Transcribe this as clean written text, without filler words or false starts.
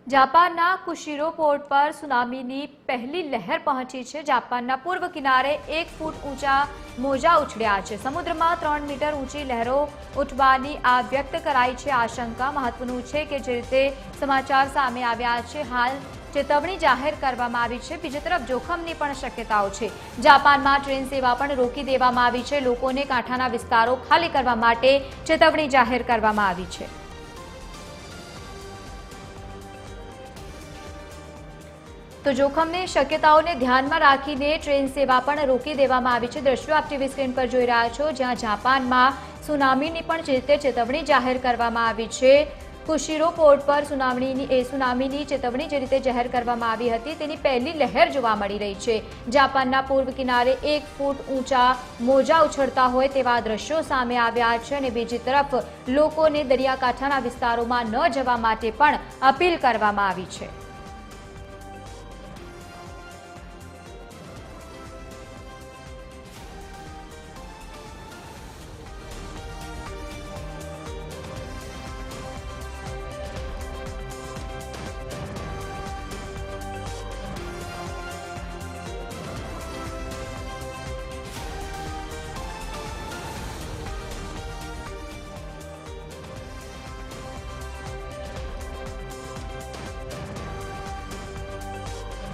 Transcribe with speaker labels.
Speaker 1: જાપાનના કુશીરો પોર્ટ પર સુનામીની પહેલી લહેર પહોંચી છે। જાપાનના પૂર્વ કિનારે 1 ફૂટ ઊંચા મોજા ઉછળ્યા છે। સમુદ્રમાં 3 મીટર ઊંચી લહેરો ઉઠવાની વ્યક્ત કરાઈ છે આશંકા। મહત્વનું છે કે જે રીતે સમાચાર સામે આવ્યા છે, હાલ ચેતવણી જાહેર કરવામાં આવી છે। બીજી તરફ જોખમની પણ શક્યતાઓ છે। જાપાનમાં ટ્રેન સેવા પણ રોકી દેવામાં આવી છે। લોકોને કાંઠાના વિસ્તારો ખાલી કરવા માટે ચેતવણી જાહેર કરવામાં આવી છે। તો જોખમની શક્યતાઓને ધ્યાનમાં રાખીને ટ્રેન સેવા પણ રોકી દેવામાં આવી છે। દ્રશ્યો આપ ટીવી સ્ક્રીન પર જોઈ રહ્યા છો, જ્યાં જાપાનમાં સુનામીની પણ ચેતવણી જાહેર કરવામાં આવી છે। કુશીરો પોર્ટ પર સુનામીની ચેતવણી જે રીતે જાહેર કરવામાં આવી હતી, તેની પહેલી લહેર જોવા મળી રહી છે। જાપાનના પૂર્વ કિનારે 1 ફૂટ ઊંચા મોજા ઉછળતા હોય તેવા દ્રશ્યો સામે આવ્યા છે અને બીજી તરફ લોકોને દરિયાકાંઠાના વિસ્તારોમાં ન જવા માટે પણ અપીલ કરવામાં આવી છે।